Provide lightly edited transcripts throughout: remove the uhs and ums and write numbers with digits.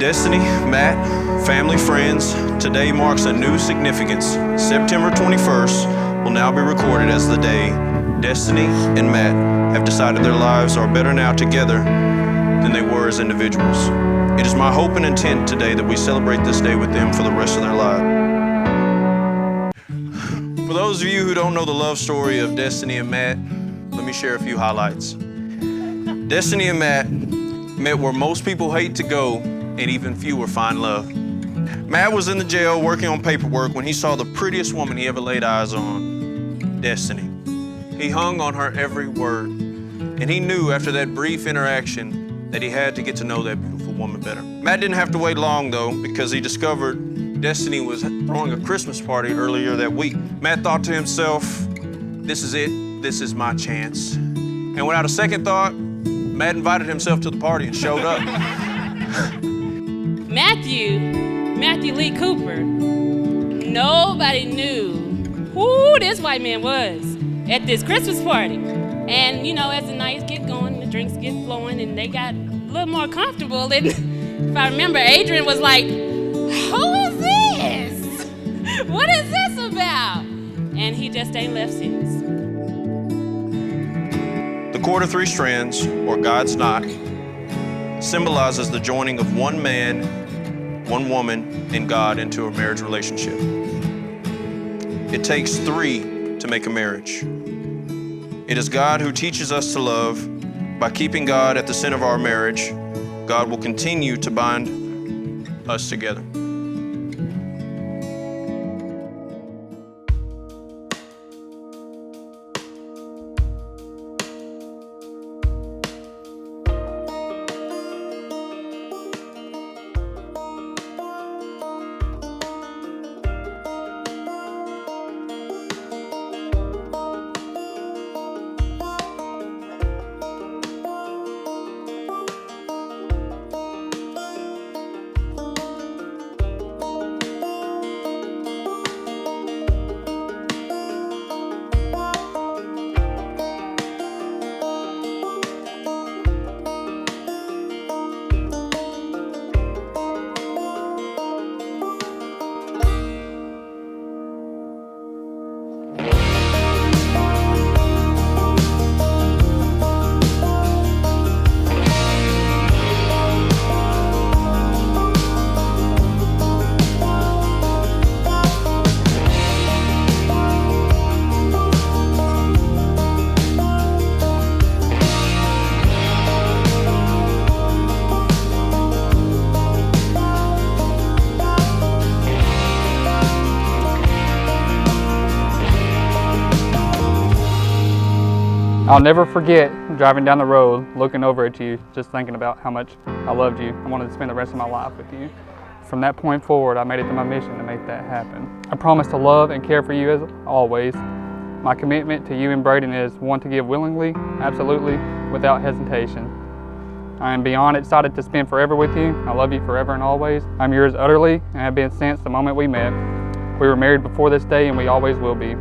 Destiny, Matt, family, friends, today marks a new significance. September 21st will now be recorded as the day Destiny and Matt have decided their lives are better now together than they were as individuals. It is my hope and intent today that we celebrate this day with them for the rest of their lives. For those of you who don't know the love story of Destiny and Matt, let me share a few highlights. Destiny and Matt met where most people hate to go and even fewer find love. Matt was in the jail working on paperwork when he saw the prettiest woman he ever laid eyes on, Destiny. He hung on her every word, and he knew after that brief interaction that he had to get to know that beautiful woman better. Matt didn't have to wait long though, because he discovered Destiny was throwing a Christmas party earlier that week. Matt thought to himself, this is it, this is my chance. And without a second thought, Matt invited himself to the party and showed up. Matthew Lee Cooper, nobody knew who this white man was at this Christmas party. And you know, as the nights get going, the drinks get flowing, and they got a little more comfortable. And if I remember, Adrian was like, who is this? What is this about? And he just ain't left since. The cord of three strands, or God's knot, symbolizes the joining of one man, one woman, and God into a marriage relationship. It takes three to make a marriage. It is God who teaches us to love. By keeping God at the center of our marriage, God will continue to bind us together. I'll never forget driving down the road, looking over at you, just thinking about how much I loved you. I wanted to spend the rest of my life with you. From that point forward, I made it to my mission to make that happen. I promise to love and care for you as always. My commitment to you and Braden is one to give willingly, absolutely, without hesitation. I am beyond excited to spend forever with you. I love you forever and always. I'm yours utterly and have been since the moment we met. We were married before this day and we always will be.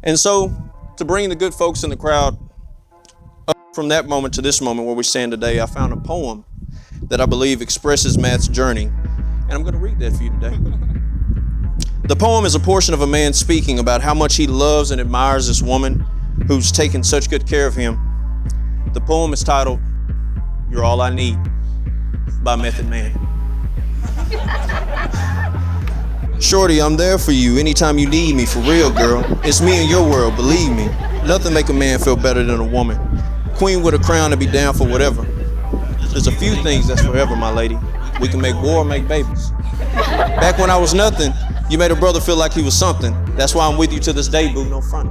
And so, to bring the good folks in the crowd up from that moment to this moment where we stand today, I found a poem that I believe expresses Matt's journey, and I'm going to read that for you today. The poem is a portion of a man speaking about how much he loves and admires this woman who's taken such good care of him. The poem is titled, You're All I Need, by Method Man. Shorty, I'm there for you anytime you need me, for real, girl. It's me and your world, believe me. Nothing make a man feel better than a woman. Queen with a crown to be down for whatever. There's a few things that's forever, my lady. We can make war or make babies. Back when I was nothing, you made a brother feel like he was something. That's why I'm with you to this day, boo, no front.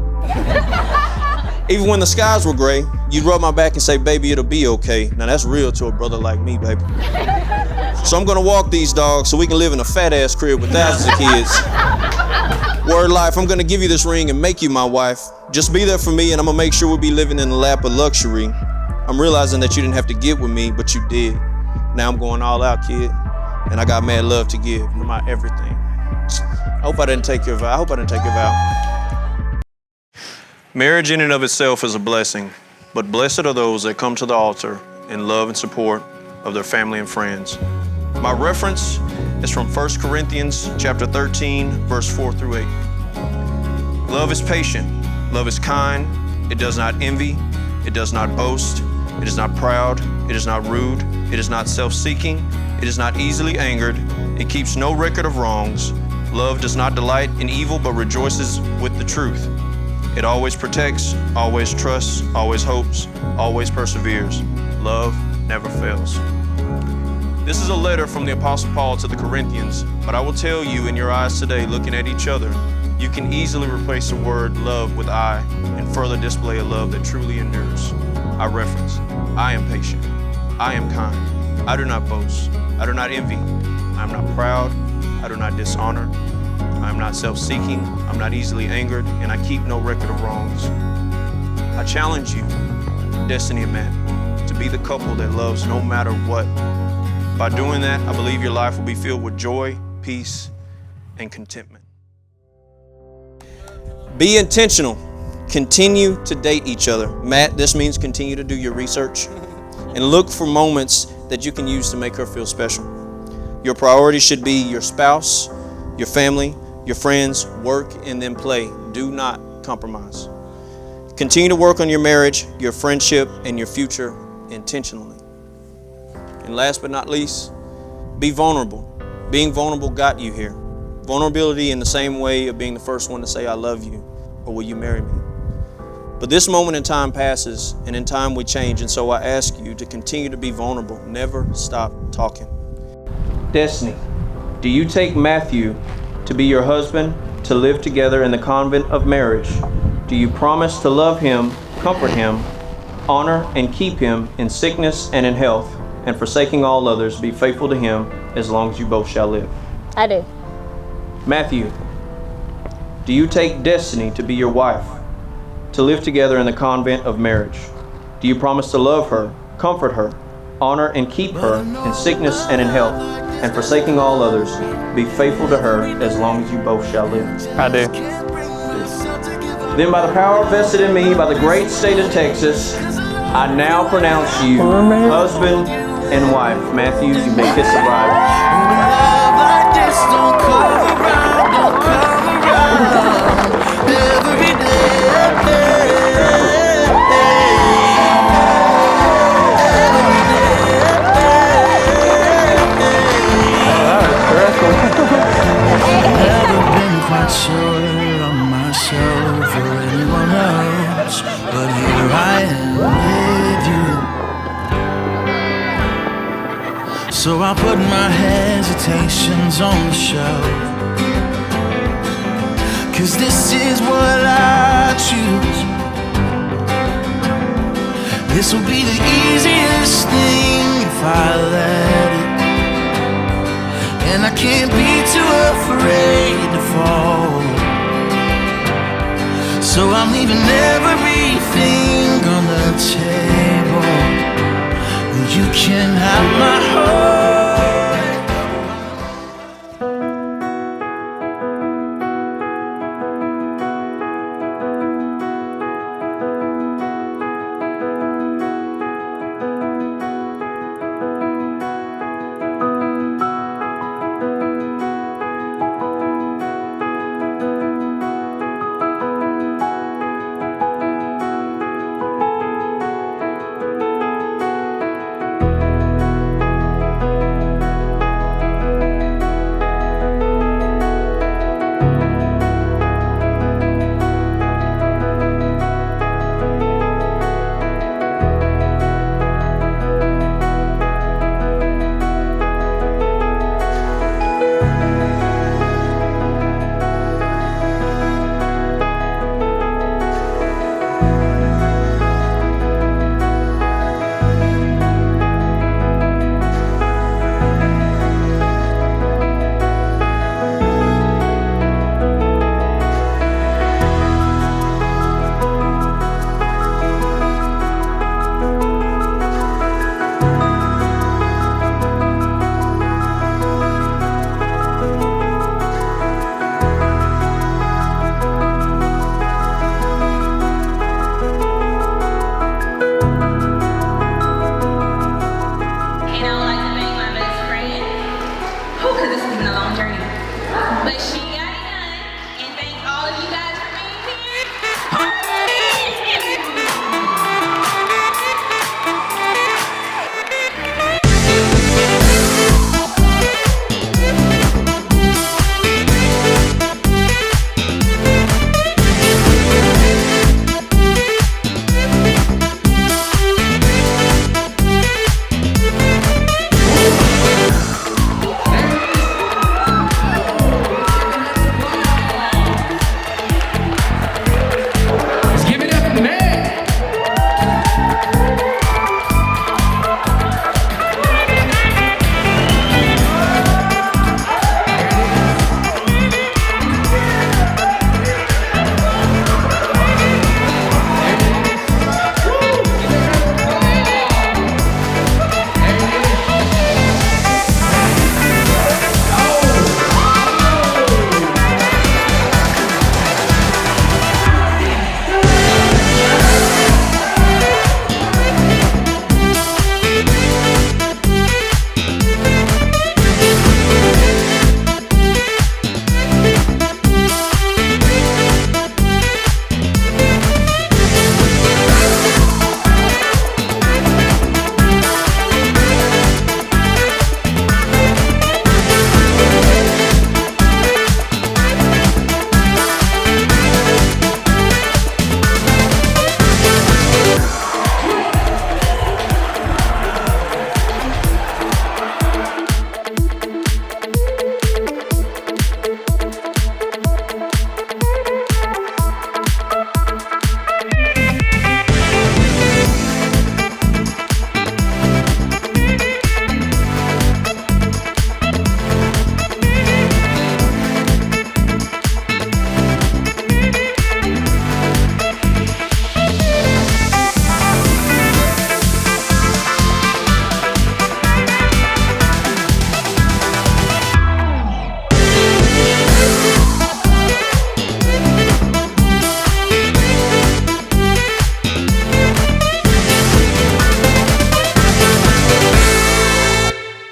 Even when the skies were gray, you'd rub my back and say, baby, it'll be okay. Now that's real to a brother like me, baby. So I'm gonna walk these dogs so we can live in a fat ass crib with thousands of kids. Word life, I'm gonna give you this ring and make you my wife. Just be there for me and I'm gonna make sure we'll be living in the lap of luxury. I'm realizing that you didn't have to get with me, but you did. Now I'm going all out, kid. And I got mad love to give, no matter everything. I hope I didn't take your vow. Marriage in and of itself is a blessing, but blessed are those that come to the altar in love and support of their family and friends. My reference is from 1 Corinthians chapter 13, verse 4 through 8. Love is patient, love is kind, it does not envy, it does not boast, it is not proud, it is not rude, it is not self-seeking, it is not easily angered, it keeps no record of wrongs. Love does not delight in evil but rejoices with the truth. It always protects, always trusts, always hopes, always perseveres. Love never fails. This is a letter from the Apostle Paul to the Corinthians, but I will tell you in your eyes today, looking at each other, you can easily replace the word love with I and further display a love that truly endures. I reference, I am patient, I am kind, I do not boast, I do not envy, I am not proud, I do not dishonor, I am not self-seeking, I'm not easily angered, and I keep no record of wrongs. I challenge you, Destiny and Matt, to be the couple that loves no matter what. By doing that, I believe your life will be filled with joy, peace, and contentment. Be intentional. Continue to date each other. Matt, this means continue to do your research and look for moments that you can use to make her feel special. Your priority should be your spouse, your family, your friends, work, and then play. Do not compromise. Continue to work on your marriage, your friendship, and your future intentionally. And last but not least, be vulnerable. Being vulnerable got you here. Vulnerability in the same way of being the first one to say, I love you, or will you marry me? But this moment in time passes, and in time we change, and so I ask you to continue to be vulnerable. Never stop talking. Destiny, do you take Matthew to be your husband, to live together in the convent of marriage? Do you promise to love him, comfort him, honor and keep him in sickness and in health, and forsaking all others, be faithful to him as long as you both shall live? I do. Matthew, do you take Destiny to be your wife, to live together in the convent of marriage? Do you promise to love her, comfort her, honor and keep her in sickness and in health, and forsaking all others, be faithful to her as long as you both shall live? I do. Then by the power vested in me by the great state of Texas, I now pronounce you husband and wife. Matthew, you may kiss the bride. Sure on myself or anyone else, but here I am with you. So I put my hesitations on the shelf, 'cause this is what I choose. This will be the easiest thing if I let it, and I can't be too afraid to fall. So I'm leaving everything on the table. You can have my heart.